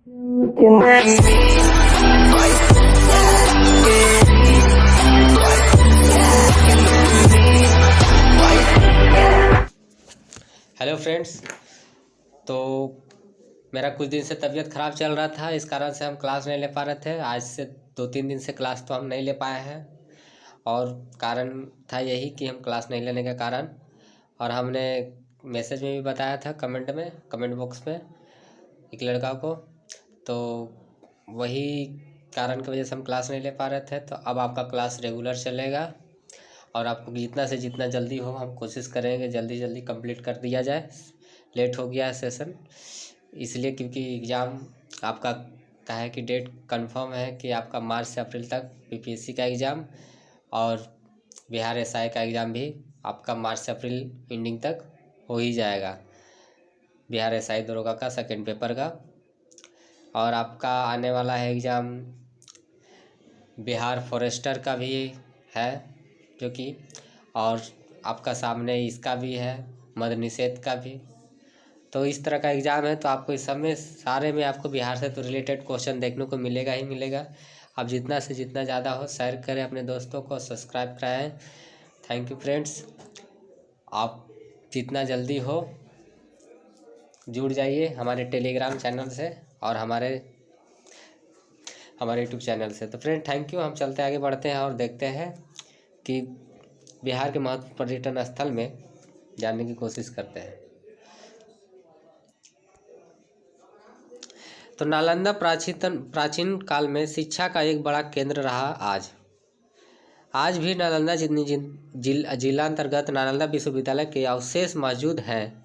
Hello friends. तो मेरा कुछ दिन से तबीयत ख़राब चल रहा था, इस कारण से हम क्लास नहीं ले पा रहे थे। आज से 2-3 दिन से क्लास तो हम नहीं ले पाए हैं, और कारण था यही कि हम क्लास नहीं लेने के कारण, और हमने मैसेज में भी बताया था कमेंट बॉक्स में एक लड़का को। तो वही कारण की वजह से हम क्लास नहीं ले पा रहे थे। तो अब आपका क्लास रेगुलर चलेगा, और आपको जितना से जितना जल्दी हो हम कोशिश करेंगे जल्दी कंप्लीट कर दिया जाए। लेट हो गया है सेशन इसलिए क्योंकि एग्ज़ाम आपका का है कि डेट कंफर्म है कि आपका मार्च से अप्रैल तक बीपीएससी का एग्ज़ाम, और बिहार एसआई का एग्ज़ाम भी आपका मार्च से अप्रैल एंडिंग तक हो ही जाएगा। बिहार एसआई दरोगा का सेकंड पेपर का, और आपका आने वाला है एग्ज़ाम बिहार फॉरेस्टर का भी है जो कि, और आपका सामने इसका भी है, मद्य निषेध का भी। तो इस तरह का एग्ज़ाम है, तो आपको इस सब में सारे में आपको बिहार से तो रिलेटेड क्वेश्चन देखने को मिलेगा ही मिलेगा। आप जितना से जितना ज़्यादा हो शेयर करें, अपने दोस्तों को सब्सक्राइब कराएं। Thank you friends. आप जितना जल्दी हो जुड़ जाइए हमारे टेलीग्राम चैनल से और हमारे यूट्यूब चैनल से। तो फ्रेंड थैंक यू। हम चलते आगे बढ़ते हैं और देखते हैं कि बिहार के महत्वपूर्ण पर्यटन स्थल में जानने की कोशिश करते हैं। तो नालंदा प्राचीन काल में शिक्षा का एक बड़ा केंद्र रहा। आज भी नालंदा जिला अंतर्गत नालंदा विश्वविद्यालय के अवशेष मौजूद हैं।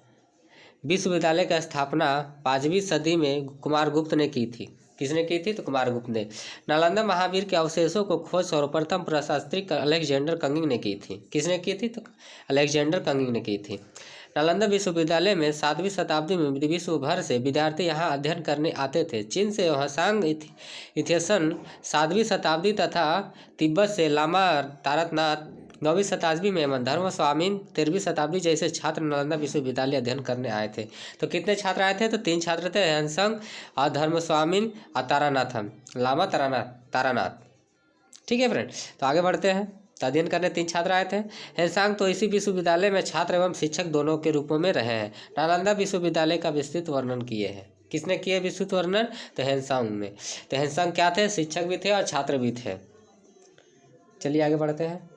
विश्वविद्यालय की स्थापना 5वीं सदी में कुमारगुप्त ने की थी। किसने की थी? तो कुमारगुप्त ने। नालंदा महावीर के अवशेषों को खोज सर्वप्रथम प्रशास्त्री अलेक्जेंडर कंगिंग ने की थी। किसने की थी? तो अलेक्जेंडर कंगिंग ने की थी। नालंदा विश्वविद्यालय में 7वीं शताब्दी में विश्व भर से विद्यार्थी यहाँ अध्ययन करने आते थे। चीन से ह्वासांग इथियसन 7वीं शताब्दी तथा तिब्बत से लामा तारकनाथ 9वीं शताब्दी में धर्म स्वामीन 13वीं शताब्दी जैसे छात्र नालंदा विश्वविद्यालय अध्ययन करने आए थे। तो कितने छात्र आए थे? तो 3 छात्र थे, ह्वासांग और धर्म स्वामीन और तारानाथन, लामा तारानाथ। ठीक है फ्रेंड, तो आगे बढ़ते हैं। तो अध्ययन करने 3 छात्र आए थे। ह्वासांग तो इसी विश्वविद्यालय में छात्र एवं शिक्षक दोनों के रूपों में रहे हैं। नालंदा विश्वविद्यालय का विस्तृत वर्णन किए हैं। किसने किए विस्तृत वर्णन? तो ह्वासांग ने। तो ह्वासांग क्या थे? शिक्षक भी थे और छात्र भी थे। चलिए आगे बढ़ते हैं।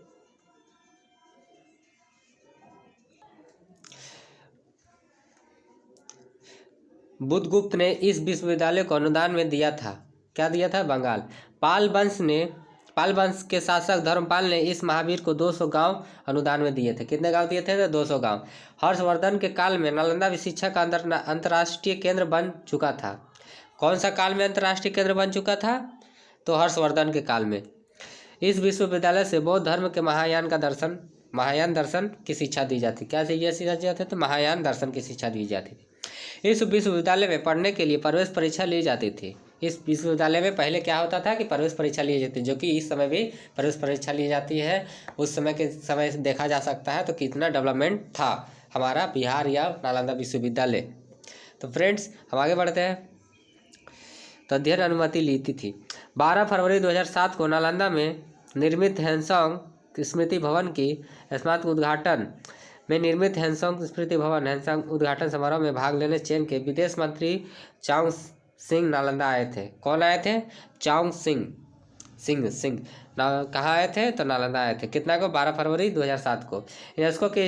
बुद्धगुप्त ने इस विश्वविद्यालय को अनुदान में दिया था। क्या दिया था? बंगाल। पाल वंश के शासक धर्मपाल ने इस महावीर को 200 गांव अनुदान में दिए थे। कितने गांव दिए थे? तो 200 गांव। हर्षवर्धन के काल में नालंदा शिक्षा का अंतर्राष्ट्रीय केंद्र बन चुका था। कौन सा काल में अंतर्राष्ट्रीय केंद्र बन चुका था? तो हर्षवर्धन के काल में। इस विश्वविद्यालय से बौद्ध धर्म के महायान दर्शन की शिक्षा दी जाती। क्या शिक्षा दी जाती? तो महायान दर्शन की शिक्षा दी जाती थी। इस विश्वविद्यालय में पढ़ने के लिए प्रवेश परीक्षा ली जाती थी। इस विश्वविद्यालय में पहले क्या होता था कि प्रवेश परीक्षा ली जाती है, जो कि इस समय भी प्रवेश परीक्षा ली जाती है। उस समय के समय से देखा जा सकता है तो कितना डेवलपमेंट था हमारा बिहार या नालंदा विश्वविद्यालय। तो फ्रेंड्स हम आगे बढ़ते हैं। तो अध्ययन अनुमति ली थी। 12 फरवरी 2007 को नालंदा में निर्मित ह्वासांग स्मृति भवन की ह्वासांग उद्घाटन समारोह में भाग लेने चीन के विदेश मंत्री चाउ सिंह नालंदा आए थे। कौन आए थे? चाउ सिंह कहाँ आए थे? तो नालंदा आए थे। कितना को? 12 फरवरी 2007 को। यूनेस्को के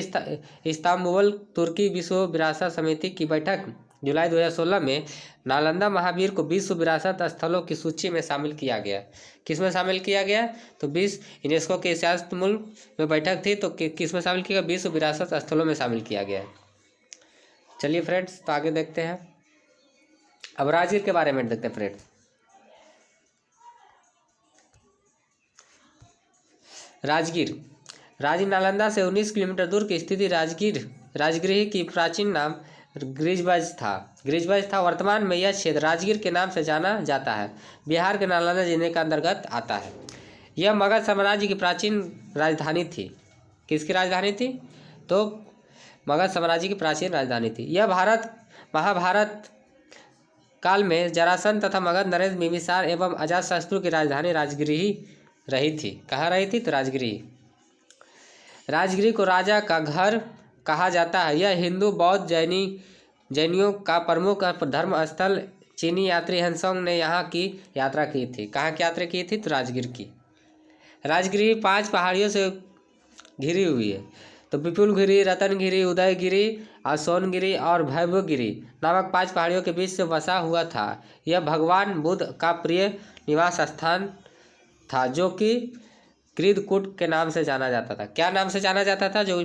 इस्तांबुल तुर्की विश्व विरासत समिति की बैठक जुलाई 2016 में नालंदा महावीर को विश्व विरासत स्थलों की सूची में शामिल किया गया। किस में शामिल किया गया? तो यूनेस्को के इस्तांबुल में बैठक थी, तो किस में शामिल किया गया? विश्व विरासत स्थलों में शामिल किया गया। चलिए फ्रेंड्स तो आगे देखते हैं। अब राजगीर के बारे में देखते हैं फ्रेंड्स। राजगीर नालंदा से 19 किलोमीटर दूर की स्थिति राजगीर की प्राचीन नाम गिरिजबज था। वर्तमान में यह क्षेत्र राजगीर के नाम से जाना जाता है। बिहार के नालंदा जिले के अंतर्गत आता है। यह मगध साम्राज्य की प्राचीन राजधानी थी। किसकी राजधानी थी? तो मगध साम्राज्य की प्राचीन राजधानी थी। यह महाभारत काल में जरासंध तथा मगध नरेश बिंबिसार एवं अजातशत्रु की राजधानी राजगिरी ही रही थी। कहाँ रही थी? तो राजगिरी। राजगिरी को राजा का घर कहा जाता है। यह हिंदू बौद्ध जैनियों का प्रमुख धर्म स्थल। चीनी यात्री हेनसोंग ने यहाँ की यात्रा की थी। कहाँ की यात्रा की थी? तो राजगिर की। राजगिरी 5 पहाड़ियों से घिरी हुई है। तो विपुलगिरी, रतनगिरी, उदयगिरी, सोनगिरी और भैरवगिरी नामक 5 पहाड़ियों के बीच से बसा हुआ था। यह भगवान बुद्ध का प्रिय निवास स्थान था, जो कि गृद्धकूट के नाम से जाना जाता था। क्या नाम से जाना जाता था? जो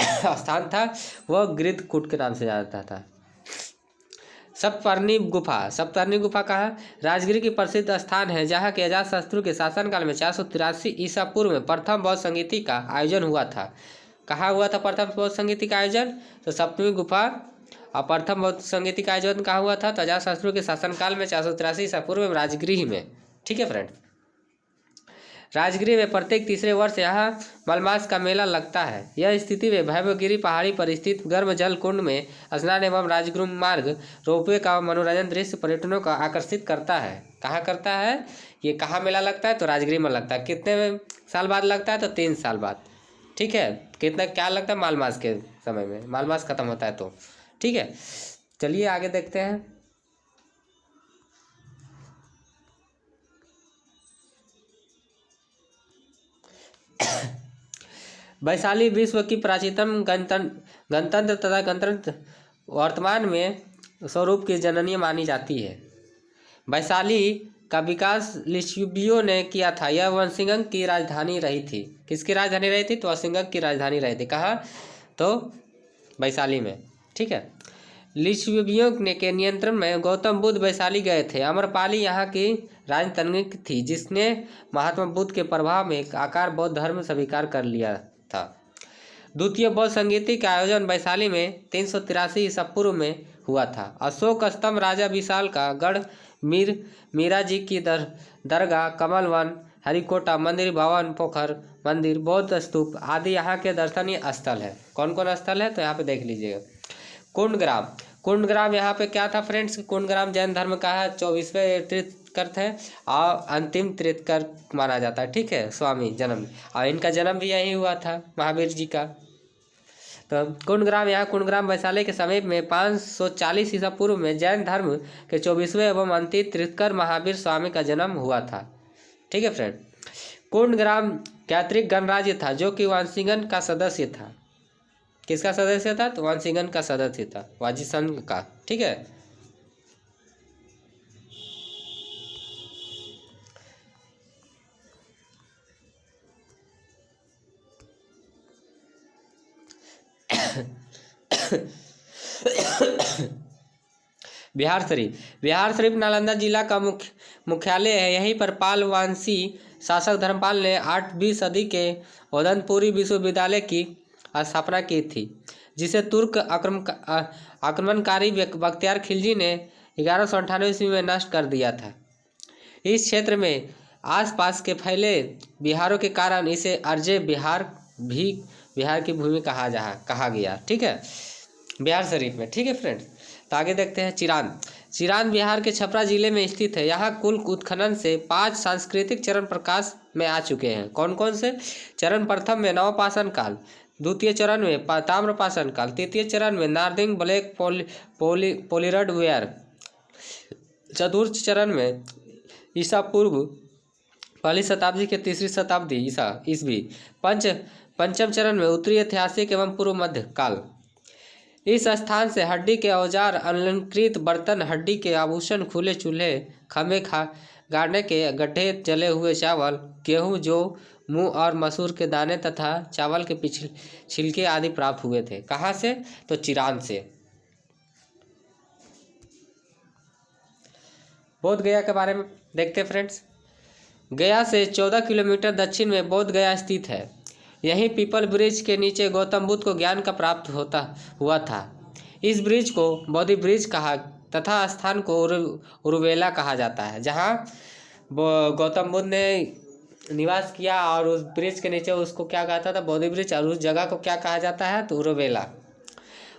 स्थान था वह गृद्धकूट के नाम से जाना जाता था। सप्तपर्णी गुफा कहाँ? राजगिरी की प्रसिद्ध स्थान है, जहाँ के अजातशत्रु के शासनकाल में 483 ईसा पूर्व में प्रथम बौद्ध संगीति का आयोजन हुआ था। कहाँ हुआ था प्रथम बौद्ध संगीति का आयोजन? तो सप्तमी गुफा। और प्रथम बौद्ध संगीति का आयोजन कहाँ हुआ था? तो अजातशत्रु के शासनकाल में 483 ईसा पूर्व में राजगिरी में। ठीक है फ्रेंड। राजगिरी में प्रत्येक तीसरे वर्ष यहाँ मलमास का मेला लगता है। यह स्थिति में भैरवगिरी पहाड़ी पर स्थित गर्म जल कुंड में स्नान एवं राजगुरु मार्ग रोपवे का मनोरंजन दृश्य पर्यटनों का आकर्षित करता है। कहाँ करता है? ये कहाँ मेला लगता है? तो राजगिरी में लगता है। कितने साल बाद लगता है? तो 3 साल बाद। ठीक है। कितना क्या लगता है? मालमास के समय में, मालमास खत्म होता है तो। ठीक है, चलिए आगे देखते हैं। वैशाली विश्व की प्राचीनतम गणतंत्र तथा गणतंत्र वर्तमान में स्वरूप की जननी मानी जाती है। वैशाली का विकास लिच्छवियों ने किया था। यह वंशिंगक की राजधानी रही थी। किसकी राजधानी रही थी? तो वंशिंगक की राजधानी रही थी। कहाँ? तो वैशाली में। ठीक है। लिच्छवियों के नियंत्रण में गौतम बुद्ध वैशाली गए थे। अमरपाली यहाँ की राजधानी थी, जिसने महात्मा बुद्ध के प्रभाव में आकार बौद्ध धर्म स्वीकार कर लिया था। द्वितीय बौद्ध संगीति का आयोजन वैशाली में 383 ईसा पूर्व में हुआ था। अशोक स्तंभ, राजा विशाल का गढ़, मीरा जी की दरगाह, कमल वन, हरिकोटा मंदिर, भवन पोखर मंदिर, बौद्ध स्तूप आदि यहाँ के दर्शनीय स्थल है। कौन कौन स्थल है? तो यहाँ पे देख लीजिएगा। कुंडग्राम यहाँ पे क्या था फ्रेंड्स? कुंडग्राम जैन धर्म का है, 24वें तीर्थंकर थे और अंतिम तीर्थंकर माना जाता है। ठीक है, स्वामी जन्म, और इनका जन्म भी यहीं हुआ था, महावीर जी का। तो कुंडग्राम वैशाली के समीप में 540 ईसा पूर्व में जैन धर्म के 24वें एवं अंतिम तीर्थंकर महावीर स्वामी का जन्म हुआ था। ठीक है फ्रेंड। कुंडग्राम कैथलिक गणराज्य था, जो कि वांशिगन का सदस्य था। किसका सदस्य था? तो वांशिगन का सदस्य था, वाजी संघ का। ठीक है। बिहार शरीफ नालंदा जिला का मुख्यालय है। यहीं पर पाल वंशी शासक धर्मपाल ने 8वीं सदी के उदयपुरी विश्वविद्यालय की स्थापना की थी, जिसे तुर्क आक्रमणकारी बख्तियार खिलजी ने 1198 ईस्वी में नष्ट कर दिया था। इस क्षेत्र में आसपास के फैले बिहारों के कारण इसे अर्जे बिहार की भूमि कहा गया। ठीक है, बिहार शरीफ में। ठीक है फ्रेंड्स। तो आगे देखते हैं। चिरांद बिहार के छपरा जिले में स्थित है। यहाँ कुल उत्खनन से 5 सांस्कृतिक चरण प्रकाश में आ चुके हैं। कौन कौन से? चरण प्रथम में नवपाषाण काल, द्वितीय चरण में ताम्रपाषाण काल, तृतीय चरण में नारदिंग ब्लैक पोलिरड वेयर, चतुर्थ चरण में ईसा पूर्व 1ली शताब्दी के 3री शताब्दी ईस्वी, पंचम चरण में उत्तरी ऐतिहासिक एवं पूर्व मध्य काल। इस स्थान से हड्डी के औजार, अलंकृत बर्तन, हड्डी के आभूषण, खुले चूल्हे, खम्भे गाड़ने के गड्ढे, जले हुए चावल, गेहूं, जौ, मूंग और मसूर के दाने तथा चावल के छिलके आदि प्राप्त हुए थे। कहाँ से? तो चिरांद से। बोध गया के बारे में देखते फ्रेंड्स। गया से 14 किलोमीटर दक्षिण में बोध गया स्थित है। यहीं पीपल ब्रिज के नीचे गौतम बुद्ध को ज्ञान का प्राप्त हुआ था। इस ब्रिज को बोधि ब्रिज कहा तथा स्थान को उरुवेला कहा जाता है, जहाँ गौतम बुद्ध ने निवास किया, और उस ब्रिज के नीचे उसको क्या कहता था? बोधि ब्रिज। और उस जगह को क्या कहा जाता है? तो उरुवेला।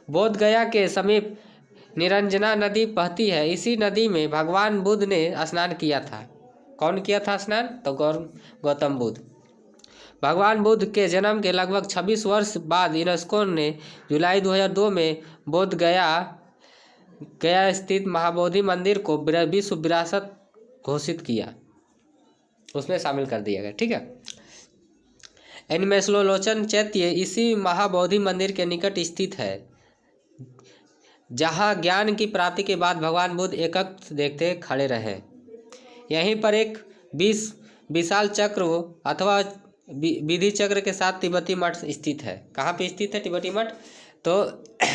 बोध गया के समीप निरंजना नदी बहती है। इसी नदी में भगवान बुद्ध ने स्नान किया था। कौन किया था स्नान? तो गौतम बुद्ध। भगवान बुद्ध के जन्म के लगभग 26 वर्ष बाद यूनेस्को ने जुलाई 2002 में बोध गया स्थित महाबोधि मंदिर को विश्व विरासत घोषित किया, उसमें शामिल कर दिया गया। ठीक है। एनिमेस्लोलोचन चैत्य इसी महाबोधि मंदिर के निकट स्थित है, जहाँ ज्ञान की प्राप्ति के बाद भगवान बुद्ध एकक देखते खड़े रहे। यहीं पर एक विशाल चक्र अथवा विधि चक्र के साथ तिब्बती मठ स्थित है। कहाँ पे स्थित है तिब्बती मठ? तो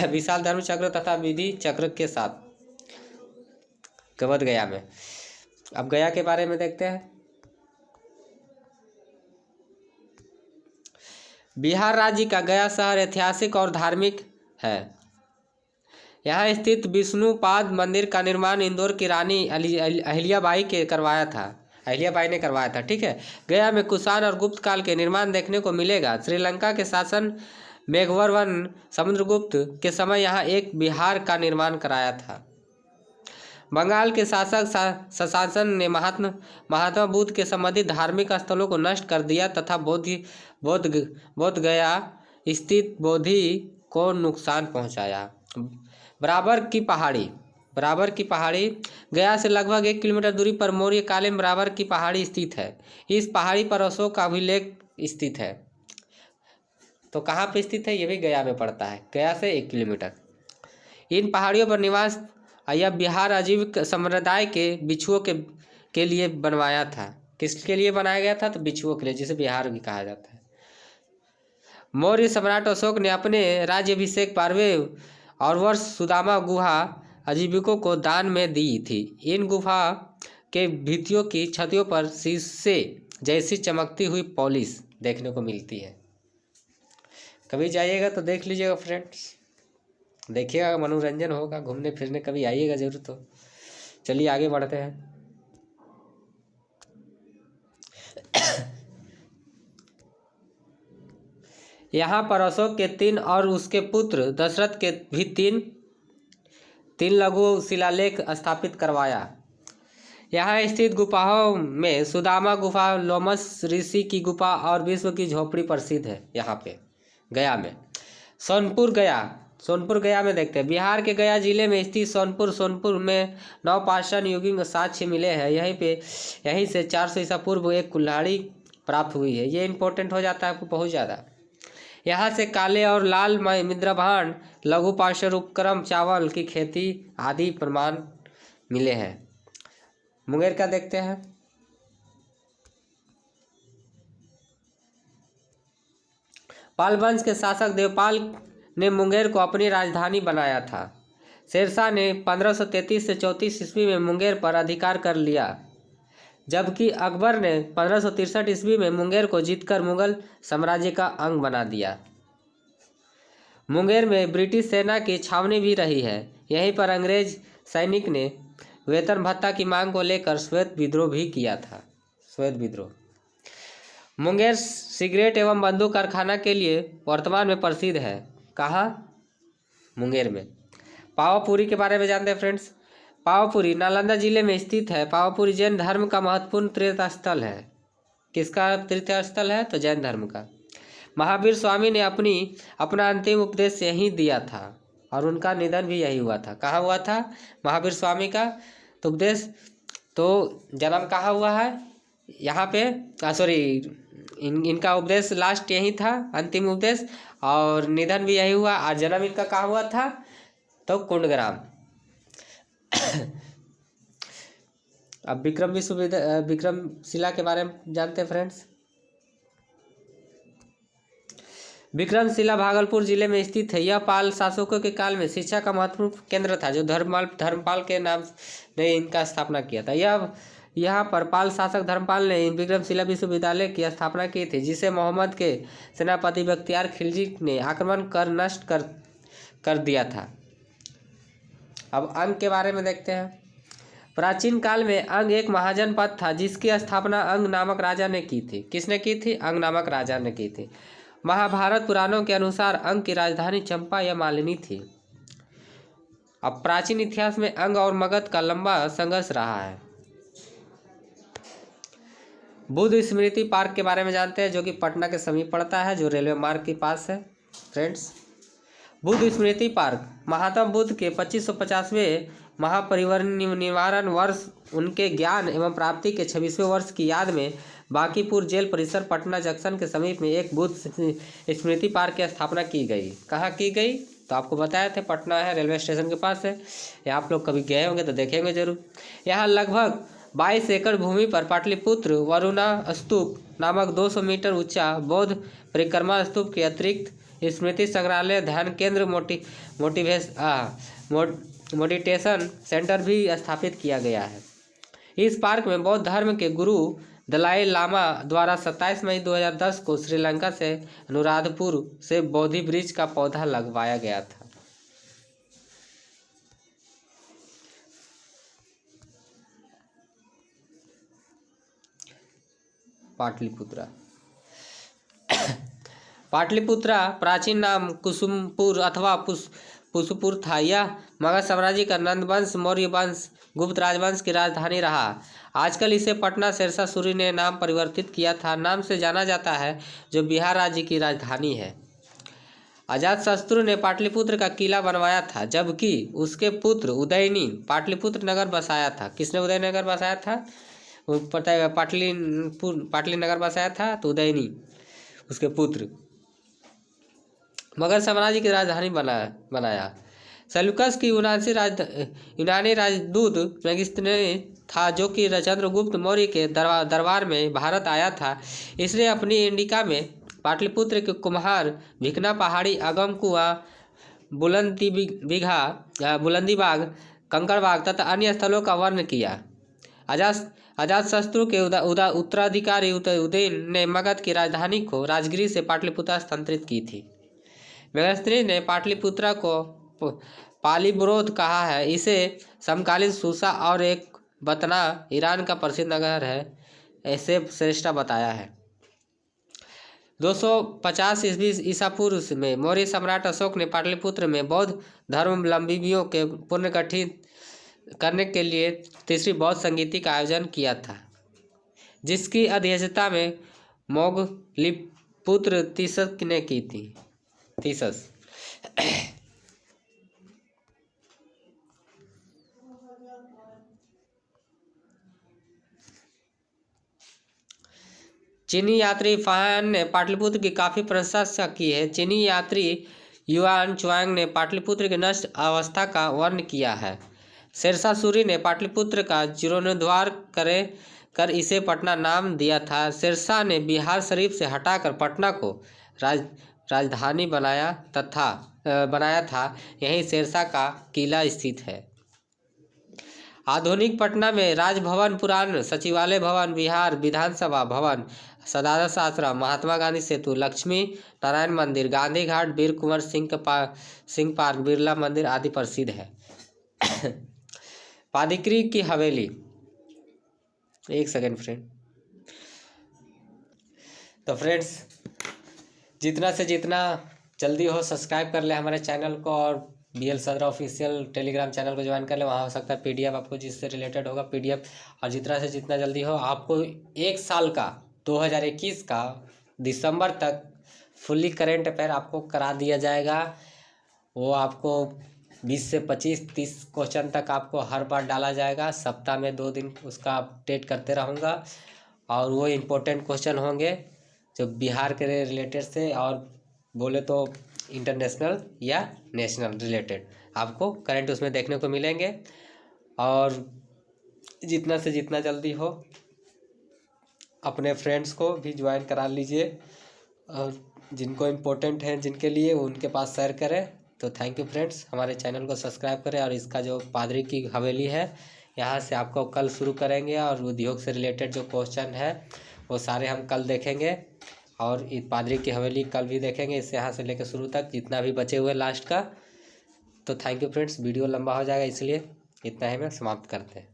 विशाल धर्म चक्र तथा विधि चक्र के साथ बोध गया में। अब गया के बारे में देखते हैं। बिहार राज्य का गया शहर ऐतिहासिक और धार्मिक है। यहाँ स्थित विष्णुपाद मंदिर का निर्माण इंदौर की रानी अहिल्याबाई ने करवाया था। ठीक है। गया में कुषाण और गुप्त काल के निर्माण देखने को मिलेगा। श्रीलंका के शासन मेघवर्मन समुद्रगुप्त के समय यहाँ एक विहार का निर्माण कराया था। बंगाल के शासक शशासन ने महात्मा बुद्ध के संबंधित धार्मिक स्थलों को नष्ट कर दिया तथा बोध गया स्थित बोधि को नुकसान पहुंचाया। बराबर की पहाड़ी गया से लगभग 1 किलोमीटर दूरी पर मौर्य काल में बराबर की पहाड़ी स्थित है। इस पहाड़ी पर अशोक का अभिलेख स्थित है। तो कहाँ पे स्थित है? ये भी गया में पड़ता है, गया से 1 किलोमीटर। इन पहाड़ियों पर निवास यह बिहार आजीविका समुदाय के बिच्छुओं के लिए बनवाया था। किसके लिए बनाया गया था? तो बिच्छुओं के लिए, जिसे बिहार भी कहा जाता है। मौर्य सम्राट अशोक ने अपने राज्याभिषेक 12वें और वर्ष सुदामा गुहा आजीविकों को दान में दी थी। इन गुफा के भित्तियों की छतियों पर शीशे जैसी चमकती हुई पॉलिश देखने को मिलती है। कभी जाइएगा तो देख लीजिएगा फ्रेंड्स, देखिएगा, मनोरंजन होगा। घूमने फिरने कभी आइएगा जरूर। तो चलिए आगे बढ़ते हैं। यहाँ पर अशोक के 3 और उसके पुत्र दशरथ के भी तीन लघु शिलालेख स्थापित करवाया। यहाँ स्थित गुफाओं में सुदामा गुफा, लोमस ऋषि की गुफा और विश्व की झोपड़ी प्रसिद्ध है। यहाँ पे गया में सोनपुर गया में देखते हैं। बिहार के गया जिले में स्थित सोनपुर में नवपाषाण युगीन साक्ष्य मिले हैं। यहीं से 400 ईसा पूर्व एक कुल्हाड़ी प्राप्त हुई है। ये इंपॉर्टेंट हो जाता है आपको बहुत ज़्यादा। यहाँ से काले और लाल मिद्रभांड, लघु पाषाण उपक्रम, चावल की खेती आदि प्रमाण मिले हैं। मुंगेर का देखते हैं। पाल वंश के शासक देवपाल ने मुंगेर को अपनी राजधानी बनाया था। शेरशाह ने 1533 से 34 ईस्वी में मुंगेर पर अधिकार कर लिया, जबकि अकबर ने 1563 ईस्वी में मुंगेर को जीतकर मुगल साम्राज्य का अंग बना दिया। मुंगेर में ब्रिटिश सेना की छावनी भी रही है। यहीं पर अंग्रेज सैनिक ने वेतन भत्ता की मांग को लेकर श्वेत विद्रोह भी किया था। मुंगेर सिगरेट एवं बंदूक कारखाना के लिए वर्तमान में प्रसिद्ध है। कहाँ? मुंगेर में। पावापुरी के बारे में जानते हैं फ्रेंड्स। पावापुरी नालंदा जिले में स्थित है। पावापुरी जैन धर्म का महत्वपूर्ण तीर्थ स्थल है। किसका तीर्थ स्थल है? तो जैन धर्म का। महावीर स्वामी ने अपना अंतिम उपदेश यहीं दिया था और उनका निधन भी यही हुआ था। कहाँ हुआ था महावीर स्वामी का तो उपदेश? तो जन्म कहाँ हुआ है? यहाँ पे इनका उपदेश लास्ट यही था, अंतिम उपदेश, और निधन भी यही हुआ। और जन्म इनका कहाँ हुआ था? तो कुंडग्राम। अब विक्रमशिला के बारे में जानते हैं फ्रेंड्स। विक्रमशिला भागलपुर जिले में स्थित है। यह पाल शासकों के काल में शिक्षा का महत्वपूर्ण केंद्र था, जो धर्मपाल के नाम ने इनका स्थापना किया था। यहाँ पर पाल शासक धर्मपाल ने विक्रमशिला विश्वविद्यालय की स्थापना की थी, जिसे मोहम्मद के सेनापति बख्तियार खिलजी ने आक्रमण कर नष्ट कर दिया था। अब अंग के बारे में देखते हैं। प्राचीन काल में अंग एक महाजनपद था, जिसकी स्थापना अंग नामक राजा ने की थी। किसने की थी? अंग नामक राजा ने की थी। महाभारत पुराणों के अनुसार अंग की राजधानी चंपा या मालिनी थी। अब प्राचीन इतिहास में अंग और मगध का लंबा संघर्ष रहा है। बुद्ध स्मृति पार्क के बारे में जानते हैं, जो कि पटना के समीप पड़ता है, जो रेलवे मार्ग के पास है। फ्रेंड्स, बुद्ध स्मृति पार्क महात्मा बुद्ध के 2550वें महापरिनिर्वाण वर्ष, उनके ज्ञान एवं प्राप्ति के 26वें वर्ष की याद में बांकीपुर जेल परिसर पटना जंक्शन के समीप में एक बुद्ध स्मृति पार्क की स्थापना की गई। कहाँ की गई? तो आपको बताया थे, पटना है, रेलवे स्टेशन के पास है। या आप लोग कभी गए होंगे तो देखेंगे जरूर। यहाँ लगभग 22 एकड़ भूमि पर पाटलिपुत्र वरुणा स्तूप नामक 200 मीटर ऊंचा बौद्ध परिक्रमा स्तूप के अतिरिक्त स्मृति संग्रहालय, ध्यान केंद्र, मेडिटेशन सेंटर भी स्थापित किया गया है। इस पार्क में बौद्ध धर्म के गुरु दलाई लामा द्वारा 27 मई 2010 को श्रीलंका से अनुराधपुर से बोधि वृक्ष का पौधा लगवाया गया था। पाटलिपुत्रा पाटलिपुत्रा प्राचीन नाम कुसुमपुर अथवा पुष्पुर था। यह मगध साम्राज्य का नंद वंश, मौर्य वंश, गुप्त राजवंश की राजधानी रहा। आजकल इसे पटना शेरशाह सूरी ने नाम परिवर्तित किया था, नाम से जाना जाता है, जो बिहार राज्य की राजधानी है। अजातशत्रु ने पाटलिपुत्र का किला बनवाया था, जबकि उसके पुत्र उदयनी पाटलिपुत्र नगर बसाया था। किसने उदयनगर बसाया था? पता है, पाटली नगर बसाया था, तो उदयनी उसके पुत्र मगध साम्राज्य की राजधानी बनाया। सेल्यूकस की यूनानी राजदूत मेगिस्तीनियस था, जो कि चंद्रगुप्त मौर्य के दरबार में भारत आया था। इसने अपनी इंडिका में पाटलिपुत्र के कुम्हार, भिकना पहाड़ी, अगम कुआं, बुलंदीबाग, कंकड़बाग तथा अन्य स्थलों का वर्णन किया। अजातशत्रु के उत्तराधिकारी उदयन ने मगध की राजधानी को राजगिरी से पाटलिपुत्र स्थानांतरित की थी। मेगिस्तीनियस ने पाटलिपुत्र को पालीब्रोथ कहा है। इसे समकालीन सूसा और एक बतना ईरान का प्रसिद्ध नगर है, ऐसे श्रेष्ठा बताया है। 250 ईसा पूर्व में मौर्य सम्राट अशोक ने पाटलिपुत्र में बौद्ध धर्मावलंबियों के पुनर्गठित करने के लिए तीसरी बौद्ध संगीति का आयोजन किया था, जिसकी अध्यक्षता में मोगलिपुत्र तीसस ने की थी। चीनी यात्री फान ने पाटलिपुत्र की काफ़ी प्रशंसा की है। चीनी यात्री युआन चुआंग ने पाटलिपुत्र की नष्ट अवस्था का वर्णन किया है। शेरशाह सूरी ने पाटलिपुत्र का जीर्णोद्धार कर इसे पटना नाम दिया था। शेरशाह ने बिहार शरीफ से हटाकर पटना को राजधानी बनाया था। यहीं शेरशाह का किला स्थित है। आधुनिक पटना में राजभवन, पुराण सचिवालय भवन, बिहार विधानसभा भवन, सदारस आश्रम, महात्मा गांधी सेतु, लक्ष्मी नारायण मंदिर, गांधी घाट, वीर कुंवर सिंह पार्क, बिरला मंदिर आदि प्रसिद्ध है। पादिक्री की हवेली, एक सेकेंड फ्रेंड। तो फ्रेंड्स, जितना से जितना जल्दी हो सब्सक्राइब कर ले हमारे चैनल को, और BL सदरा ऑफिशियल टेलीग्राम चैनल को ज्वाइन कर ले। वहाँ हो सकता है PDF आपको जिससे रिलेटेड होगा PDF, और जितना से जितना जल्दी हो आपको 1 साल का 2021 का दिसंबर तक फुल्ली करेंट अफेयर आपको करा दिया जाएगा। वो आपको 20 से 25-30 क्वेश्चन तक आपको हर बार डाला जाएगा। सप्ताह में 2 दिन उसका अपडेट करते रहूँगा, और वो इम्पोर्टेंट क्वेश्चन होंगे जो बिहार के रिलेटेड से, और बोले तो इंटरनेशनल या नेशनल रिलेटेड आपको करंट उसमें देखने को मिलेंगे। और जितना से जितना जल्दी हो अपने फ्रेंड्स को भी ज्वाइन करा लीजिए, और जिनको इम्पोर्टेंट हैं जिनके लिए उनके पास शेयर करें। तो थैंक यू फ्रेंड्स, हमारे चैनल को सब्सक्राइब करें। और इसका जो पादरी की हवेली है, यहाँ से आपको कल शुरू करेंगे, और उद्योग से रिलेटेड जो क्वेश्चन है वो सारे हम कल देखेंगे, और इस पादरी की हवेली कल भी देखेंगे, इससे यहाँ से लेकर शुरू तक जितना भी बचे हुए लास्ट का। तो थैंक यू फ्रेंड्स, वीडियो लंबा हो जाएगा इसलिए इतना ही में समाप्त करते हैं।